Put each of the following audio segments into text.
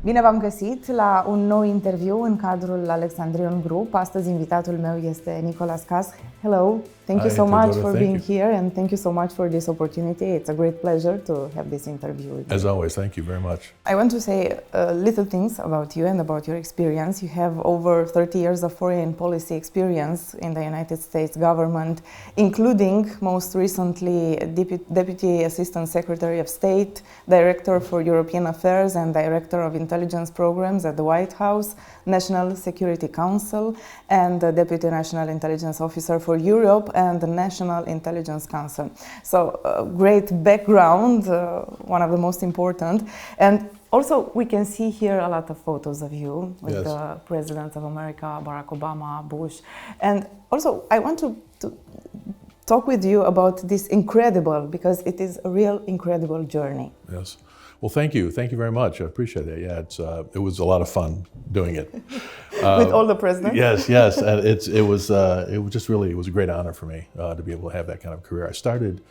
Bine v-am găsit la un nou interviu în cadrul Alexandrion Group. Astăzi invitatul meu este Nicolas Cas. Hello, thank you so much for being here and thank you so much for this opportunity. It's a great pleasure to have this interview with you. As always, thank you very much. I want to say little things about you and about your experience. You have over 30 years of foreign policy experience in the United States government, including most recently Deputy Assistant Secretary of State, Director for European Affairs and Director of Intelligence Programs at the White House, National Security Council, and the Deputy National Intelligence Officer for Europe and the National Intelligence Council. So, great background, one of the most important. And also, we can see here a lot of photos of you with the Presidents of America, Barack Obama, Bush. And also, I want to talk with you about this incredible, because it is a real incredible journey. Yes. Well, thank you. Thank you very much. I appreciate it. Yeah, it was a lot of fun doing it. With all the presidents? Yes. And it was a great honor for me to be able to have that kind of career. I started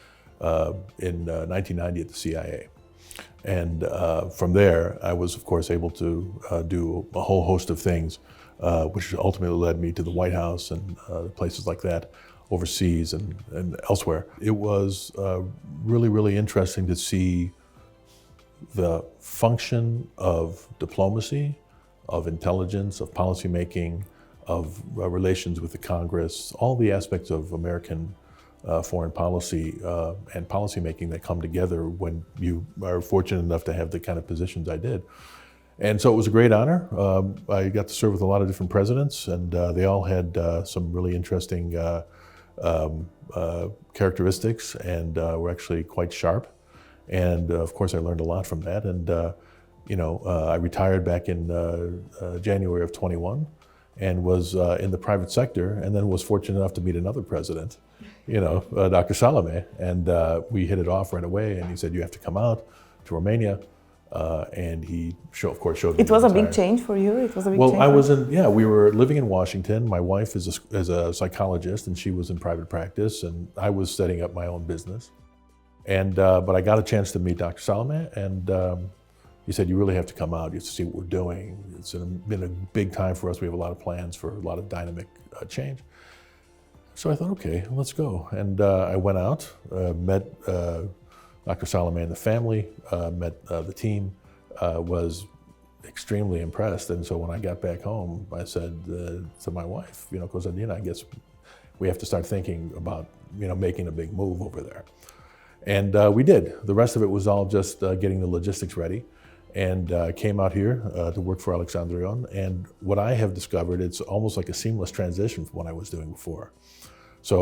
in 1990 at the CIA. And from there, I was, of course, able to do a whole host of things, which ultimately led me to the White House and places like that, overseas and elsewhere. It was really, really interesting to see the function of diplomacy, of intelligence, of policymaking, of relations with the Congress, all the aspects of American foreign policy and policymaking that come together when you are fortunate enough to have the kind of positions I did. And so it was a great honor. I got to serve with a lot of different presidents, and they all had some really interesting characteristics and were actually quite sharp. And of course, I learned a lot from that. And I retired back in January of 21 and was in the private sector, and then was fortunate enough to meet another president, Dr. Salome. And we hit it off right away, and he said, "You have to come out to Romania." And he, of course, showed me. It was a big change for you? It was a big change? Well, we were living in Washington. My wife is a psychologist, and she was in private practice, and I was setting up my own business. And but I got a chance to meet Dr. Salome, and he said, "You really have to come out. You have to see what we're doing. It's been a big time for us. We have a lot of plans for a lot of dynamic change." So I thought, okay, let's go. And I went out, met Dr. Salome and the family, met the team, was extremely impressed. And so when I got back home, I said to my wife, Konstantina, I guess we have to start thinking about, making a big move over there. And we did. The rest of it was all just getting the logistics ready, and came out here to work for Alexandrion. And what I have discovered, it's almost like a seamless transition from what I was doing before. So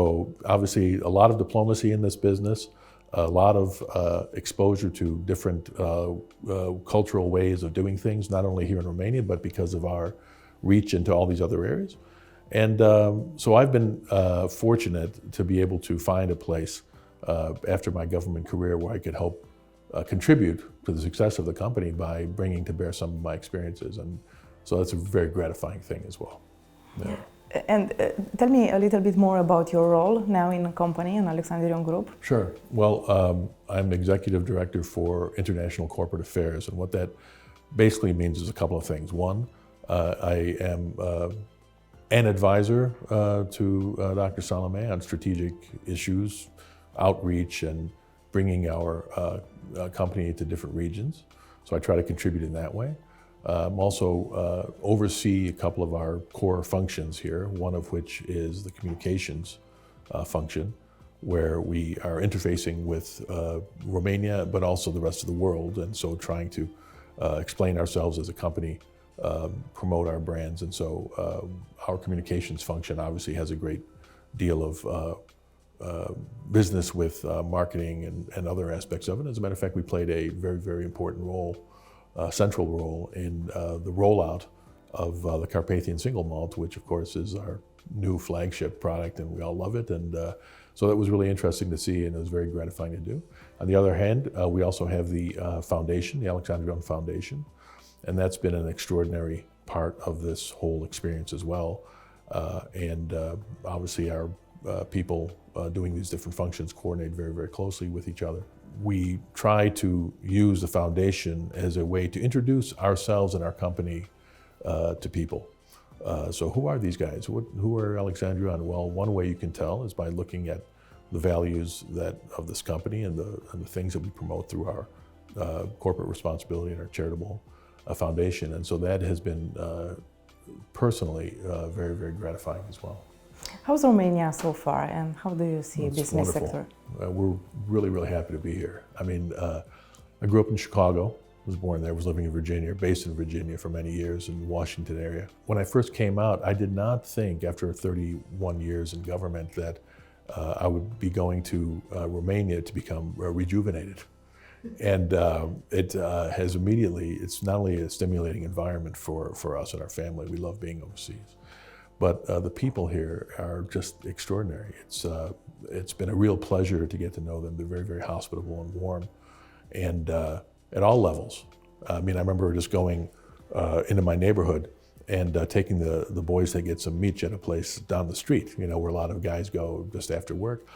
obviously a lot of diplomacy in this business, a lot of exposure to different cultural ways of doing things, not only here in Romania, but because of our reach into all these other areas. And so I've been fortunate to be able to find a place after my government career where I could help contribute to the success of the company by bringing to bear some of my experiences. And so that's a very gratifying thing as well. Yeah. And tell me a little bit more about your role now in the company, in Alexandrion Group. Sure. Well, I'm Executive Director for International Corporate Affairs, and what that basically means is a couple of things. One, I am an advisor to Dr. Salome on strategic issues, outreach, and bringing our company to different regions. So I try to contribute in that way. Also oversee a couple of our core functions here, one of which is the communications function, where we are interfacing with Romania, but also the rest of the world, and so trying to explain ourselves as a company, promote our brands. And so our communications function obviously has a great deal of business with marketing and other aspects of it. As a matter of fact, we played a very, very important role, central role in the rollout of the Carpathian single malt, which of course is our new flagship product, and we all love it. And so that was really interesting to see, and it was very gratifying to do. On the other hand, we also have the foundation, the Alexandrion Foundation, and that's been an extraordinary part of this whole experience as well. Obviously our people doing these different functions coordinate very, very closely with each other. we try to use the foundation as a way to introduce ourselves and our company to people. So who are these guys? Who are Alexandrion? Well, one way you can tell is by looking at the values of this company and the things that we promote through our corporate responsibility and our charitable foundation. And so that has been personally very, very gratifying as well. How's Romania so far, and how do you see It's business wonderful. sector? We're really, really happy to be here. I mean, I grew up in Chicago, was born there, was living in Virginia, based in Virginia for many years in the Washington area. When I first came out, I did not think after 31 years in government that I would be going to Romania to become rejuvenated. And it has immediately, it's not only a stimulating environment for us and our family, we love being overseas, but the people here are just extraordinary. It's been a real pleasure to get to know them. They're very, very hospitable and warm, and at all levels. I mean, I remember just going into my neighborhood and taking the boys to get some meat at a place down the street, you know, where a lot of guys go just after work.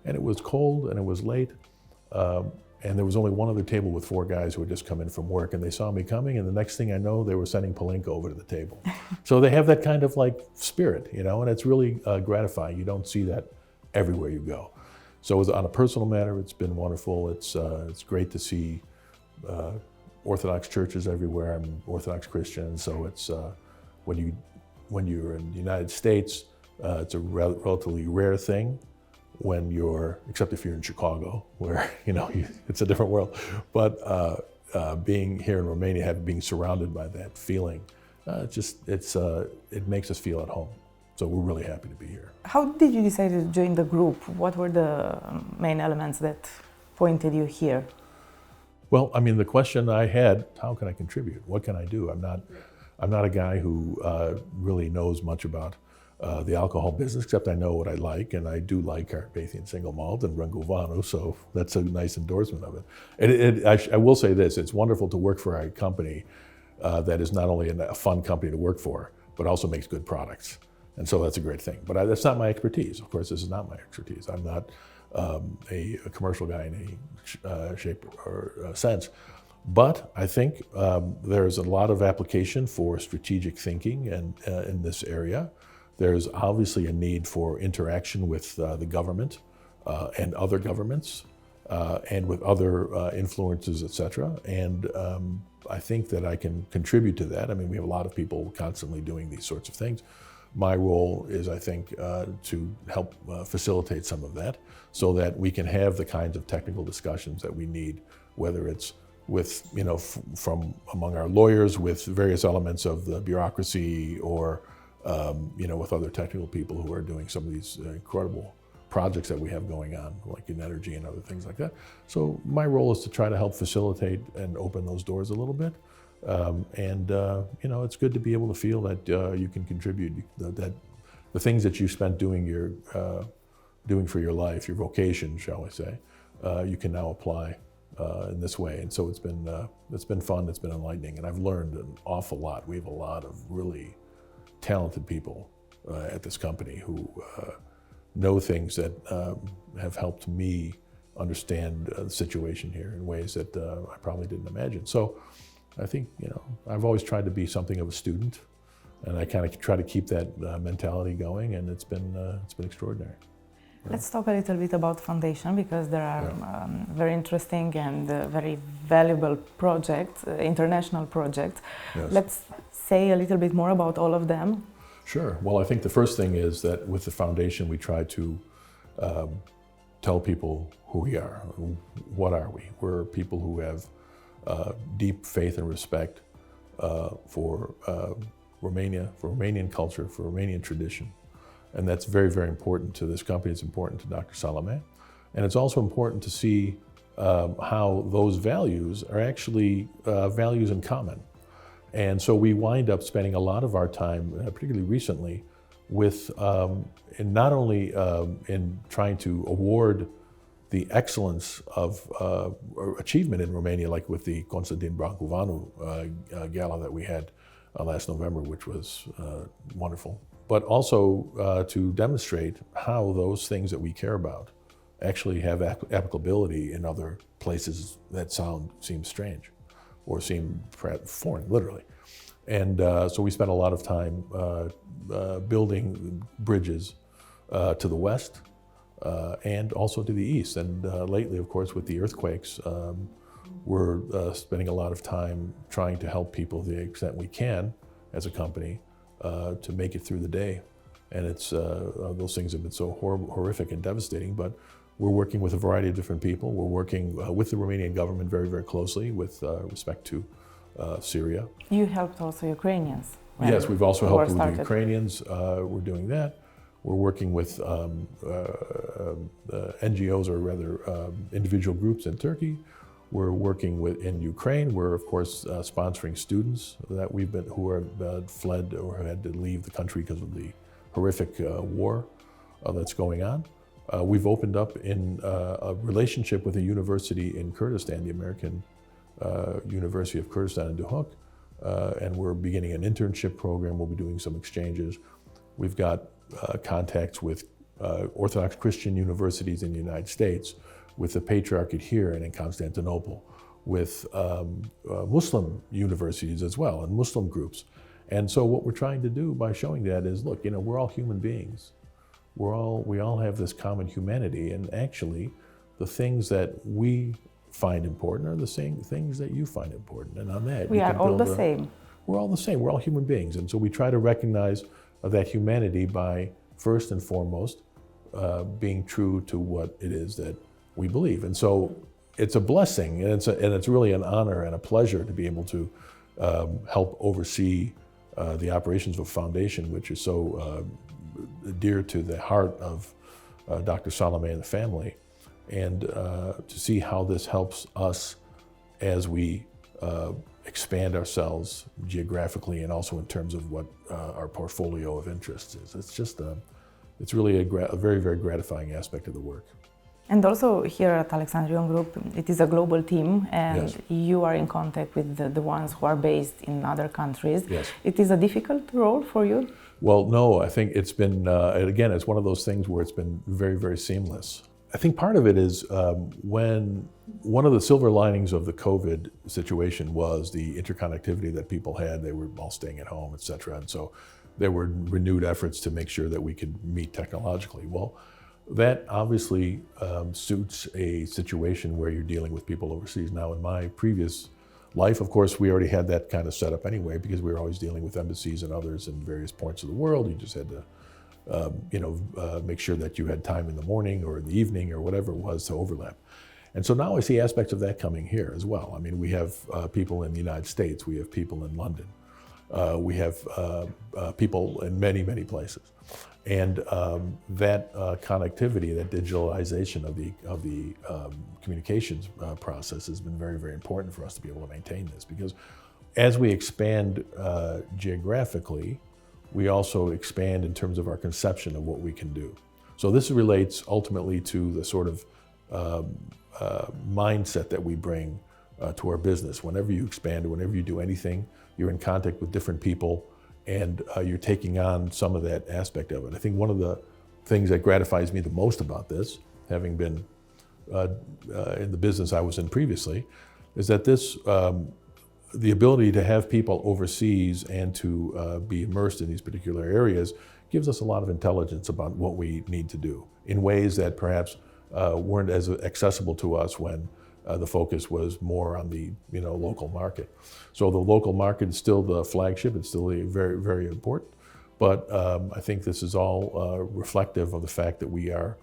And it was cold and it was late. And there was only one other table with 4 guys who had just come in from work, and they saw me coming, and the next thing I know, they were sending Palenka over to the table. So they have that kind of like spirit, you know, and it's really gratifying. You don't see that everywhere you go. So on a personal matter, it's been wonderful. It's great to see Orthodox churches everywhere. I'm Orthodox Christian, so it's when you're in the United States, it's a relatively rare thing. When except if you're in Chicago, where it's a different world. But being here in Romania, being surrounded by that feeling, it makes us feel at home. So we're really happy to be here. How did you decide to join the group? What were the main elements that pointed you here? Well, I mean, the question I had: how can I contribute? What can I do? I'm not a guy who really knows much about the alcohol business, except I know what I like, and I do like Carpathian single malt and Rangovano, so that's a nice endorsement of it. I will say this: it's wonderful to work for a company that is not only a fun company to work for, but also makes good products, and so that's a great thing. But that's not my expertise. Of course, this is not my expertise. I'm not a commercial guy in any shape or sense. But I think there's a lot of application for strategic thinking in this area. There's obviously a need for interaction with the government and other governments and with other influences, et cetera. And I think that I can contribute to that. I mean, we have a lot of people constantly doing these sorts of things. My role is, I think, to help facilitate some of that so that we can have the kinds of technical discussions that we need, whether it's with, from among our lawyers, with various elements of the bureaucracy, or with other technical people who are doing some of these incredible projects that we have going on, like in energy and other things like that. So my role is to try to help facilitate and open those doors a little bit. It's good to be able to feel that you can contribute, that the things that you spent doing for your life, your vocation, shall we say, you can now apply in this way. And so it's been fun, it's been enlightening, and I've learned an awful lot. We have a lot of really talented people at this company who know things that have helped me understand the situation here in ways that I probably didn't imagine. So I think, I've always tried to be something of a student, and I kind of try to keep that mentality going, and it's been extraordinary. Yeah. Let's talk a little bit about foundation, because there are very interesting and very valuable projects, international projects. Yes. Let's say a little bit more about all of them. Sure. Well, I think the first thing is that with the foundation, we try to tell people who we are. What are we? We're people who have deep faith and respect for Romania, for Romanian culture, for Romanian tradition. And that's very, very important to this company. It's important to Dr. Salome. And it's also important to see how those values are actually values in common. And so we wind up spending a lot of our time, particularly recently, with in not only in trying to award the excellence of achievement in Romania, like with the Constantin Brâncoveanu gala that we had last November, which was wonderful, but also to demonstrate how those things that we care about actually have applicability in other places that seem strange or seem foreign, literally. And so we spent a lot of time building bridges to the west and also to the east. And lately, of course, with the earthquakes, we're spending a lot of time trying to help people to the extent we can as a company to make it through the day. And it's those things have been so horrific and devastating, but we're working with a variety of different people. We're working with the Romanian government very, very closely with respect to Syria. You helped also Ukrainians. Yes, we've also helped with the Ukrainians. We're doing that. We're working with NGOs, or rather individual groups in Turkey. We're working in Ukraine. We're of course sponsoring students that who have fled or had to leave the country because of the horrific war that's going on. We've opened up in a relationship with a university in Kurdistan, the American University of Kurdistan in Duhok, and we're beginning an internship program. We'll be doing some exchanges. We've got contacts with Orthodox Christian universities in the United States, with the Patriarchate here and in Constantinople, with Muslim universities as well, and Muslim groups. And so what we're trying to do by showing that is, look, we're all human beings. We all have this common humanity, and actually the things that we find important are the same things that you find important. And on that, we are all the same. We're all the same. We're all human beings. And so we try to recognize that humanity by, first and foremost, being true to what it is that we believe. And so it's a blessing, and it's really an honor and a pleasure to be able to help oversee the operations of a foundation which is so dear to the heart of Dr. Salome and the family, and to see how this helps us as we expand ourselves geographically and also in terms of what our portfolio of interests is. It's just it's really a very, very gratifying aspect of the work. And also here at Alexandrion Group, it is a global team, and Yes. you are in contact with the ones who are based in other countries. Yes. It is a difficult role for you? Well, no, I think it's been, again, it's one of those things where it's been very, very seamless. I think part of it is when one of the silver linings of the COVID situation was the interconnectivity that people had. They were all staying at home, et cetera. And so there were renewed efforts to make sure that we could meet technologically. Well, that obviously suits a situation where you're dealing with people overseas. Now, in my previous life, of course, we already had that kind of set up anyway, because we were always dealing with embassies and others in various points of the world. You just had to make sure that you had time in the morning or in the evening or whatever it was to overlap. And so now I see aspects of that coming here as well. I mean, we have people in the United States, we have people in London, we have people in many, many places. And that connectivity, that digitalization of the communications process has been very, very important for us to be able to maintain this, because as we expand geographically, we also expand in terms of our conception of what we can do. So this relates ultimately to the sort of mindset that we bring to our business. Whenever you expand, whenever you do anything, you're in contact with different people, and you're taking on some of that aspect of it. I think one of the things that gratifies me the most about this, having been in the business I was in previously, is that this the ability to have people overseas and to be immersed in these particular areas gives us a lot of intelligence about what we need to do in ways that perhaps weren't as accessible to us when the focus was more on the local market. So the local market is still the flagship. It's still very, very important. But I think this is all reflective of the fact that we are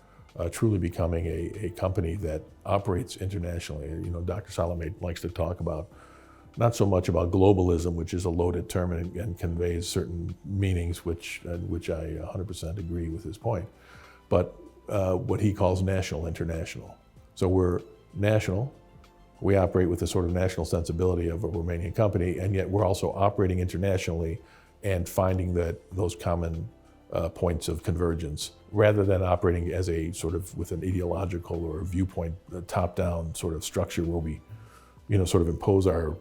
truly becoming a company that operates internationally. Dr. Salome likes to talk about not so much about globalism, which is a loaded term and conveys certain meanings, which I 100% agree with his point, but what he calls national international. So we're national, we operate with a sort of national sensibility of a Romanian company, and yet we're also operating internationally and finding those common points of convergence, rather than operating as a sort of with an ideological or viewpoint, top-down sort of structure where we sort of impose our,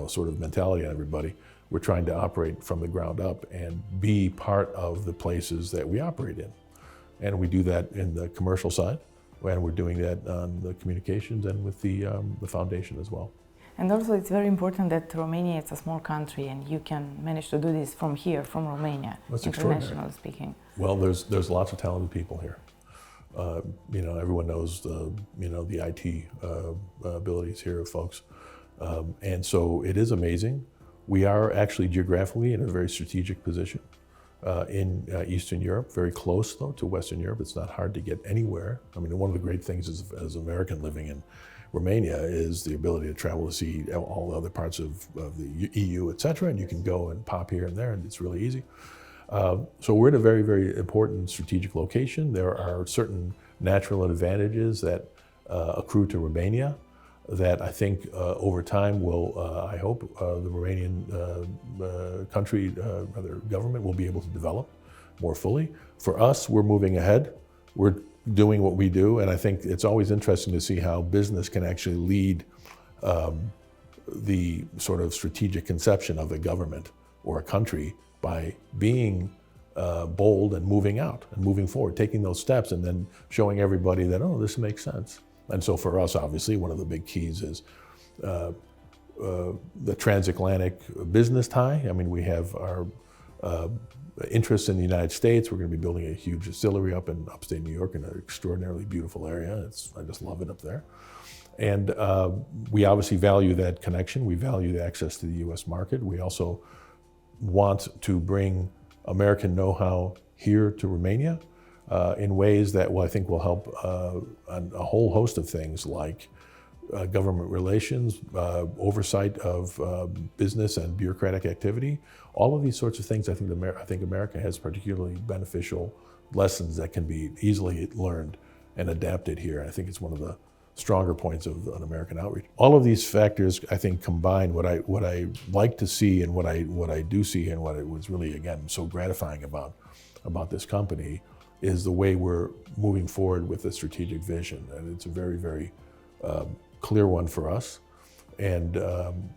sort of mentality on everybody. We're trying to operate from the ground up and be part of the places that we operate in. And we do that in the commercial side. and we're doing that on the communications and with the foundation as well. And also it's very important that Romania is a small country and you can manage to do this from here, from Romania, That's internationally speaking. Well, there's lots of talented people here. Everyone knows the IT abilities here of folks. And so it is amazing. We are actually geographically in a very strategic position in Eastern Europe, very close though to Western Europe. It's not hard to get anywhere. I mean, one of the great things as an American living in Romania is the ability to travel to see all the other parts of the EU, et cetera, and you can go and pop here and there, and it's really easy. So we're in a very, very important strategic location. There are certain natural advantages that accrue to Romania that I think over time will, I hope, the Romanian country, rather government, will be able to develop more fully. For us, we're moving ahead. We're doing what we do, and I think it's always interesting to see how business can actually lead the sort of strategic conception of a government or a country by being bold and moving out and moving forward, taking those steps and then showing everybody that, oh, this makes sense. And so for us, obviously, one of the big keys is the transatlantic business tie. I mean, we have our interests in the United States. We're going to be building a huge distillery up in upstate New York in an extraordinarily beautiful area. I just love it up there. And we obviously value that connection. We value the access to the U.S. market. We also want to bring American know-how here to Romania in ways that I think will help on a whole host of things like government relations, oversight of business and bureaucratic activity. All of these sorts of things, I think America has particularly beneficial lessons that can be easily learned and adapted here. I think it's one of the stronger points of an American outreach. All of these factors, I think, combine what I like to see and what I do see, and what it was really, again, so gratifying about this company is the way we're moving forward with the strategic vision. And it's a very, very clear one for us. And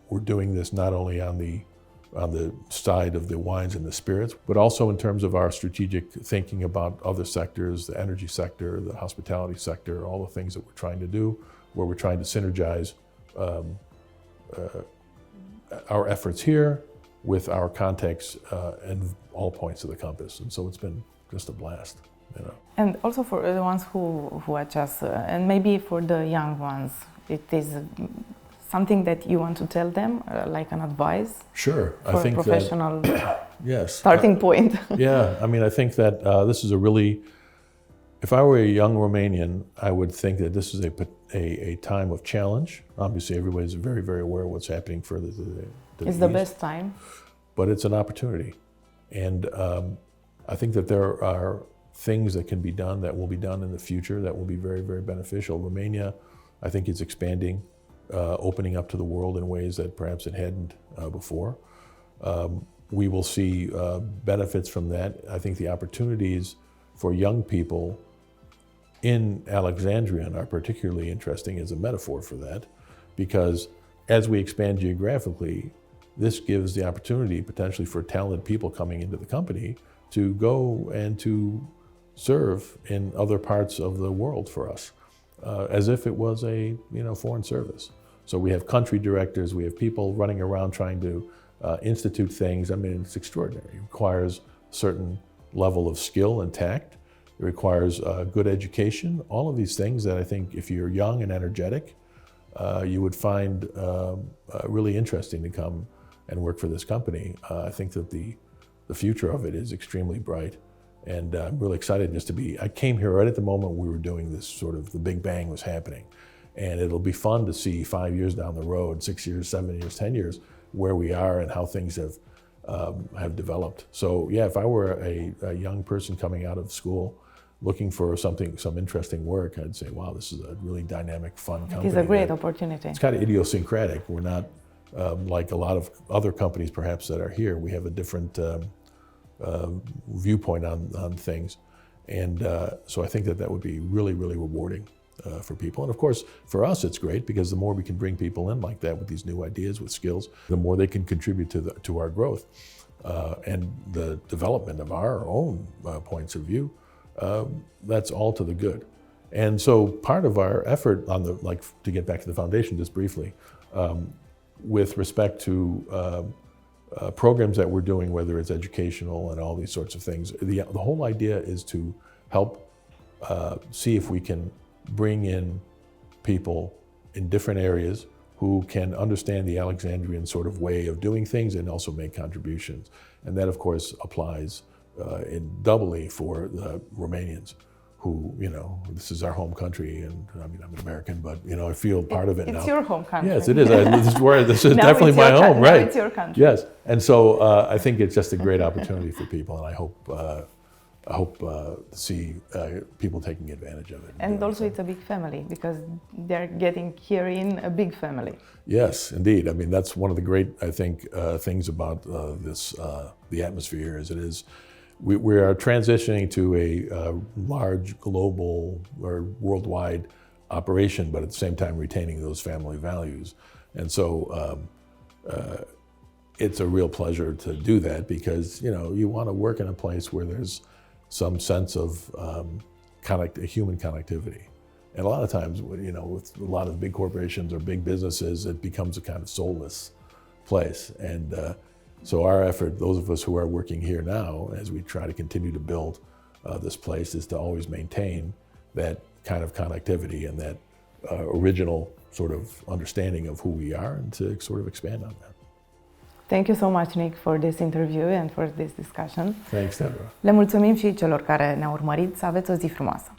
we're doing this not only on the side of the wines and the spirits, but also in terms of our strategic thinking about other sectors, the energy sector, the hospitality sector, all the things that we're trying to do, where we're trying to synergize our efforts here with our contacts and all points of the compass. And so it's been just a blast. And also for the ones who watch us, and maybe for the young ones, it is something that you want to tell them, like an advice? Sure. For I think a professional yes, starting point. Yeah, I mean, I think that this is a really, if I were a young Romanian, I would think that this is a time of challenge. Obviously, everybody's very, very aware of what's happening further to the It's the best time. But it's an opportunity. And I think that there are things that can be done, that will be done in the future, that will be very, very beneficial. Romania, I think, is expanding, opening up to the world in ways that perhaps it hadn't before. We will see benefits from that. I think the opportunities for young people in Alexandrion are particularly interesting as a metaphor for that, because as we expand geographically, this gives the opportunity potentially for talented people coming into the company to go and to serve in other parts of the world for us, as if it was a foreign service. So we have country directors, we have people running around trying to institute things. I mean, it's extraordinary. It requires a certain level of skill and tact. It requires good education. All of these things that I think if you're young and energetic, you would find really interesting to come and work for this company. I think that the future of it is extremely bright. And I'm really excited just to be, I came here right at the moment we were doing this sort of, the big bang was happening. And it'll be fun to see 5 years down the road, 6 years, 7 years, 10 years, where we are and how things have developed. So yeah, if I were a young person coming out of school looking for some interesting work, I'd say, wow, this is a really dynamic, fun company. It's a great opportunity. It's kind of idiosyncratic. We're not like a lot of other companies perhaps that are here. We have a different viewpoint on things. And so I think that would be really, really rewarding for people. And of course, for us, it's great because the more we can bring people in like that with these new ideas, with skills, the more they can contribute to our growth and the development of our own points of view. That's all to the good. And so part of our effort on the, like, to get back to the foundation just briefly, with respect to programs that we're doing, whether it's educational and all these sorts of things, the whole idea is to help see if we can bring in people in different areas who can understand the Alexandrian sort of way of doing things and also make contributions. And that, of course, applies doubly for the Romanians, who, you know, this is our home country, and I mean, I'm an American, but, you know, I feel part of it now. It's your home country. Yes, it is. This is definitely my home, right? Now it's your country. Yes, and so I think it's just a great opportunity for people, and I hope to see people taking advantage of it. And also it's a big family, because they're getting here in a big family. Yes, indeed. I mean, that's one of the great, I think, things about the atmosphere is we are transitioning to a large global or worldwide operation, but at the same time retaining those family values. And so it's a real pleasure to do that, because, you know, you want to work in a place where there's some sense of human connectivity. And a lot of times, you know, with a lot of big corporations or big businesses, it becomes a kind of soulless place. And so our effort, those of us who are working here now, as we try to continue to build this place, is to always maintain that kind of connectivity and that original sort of understanding of who we are, and to sort of expand on that. Thank you so much, Nick, for this interview and for this discussion. Thanks, Deborah. Le mulțumim și celor care ne-au urmărit. Să aveți o zi frumoasă!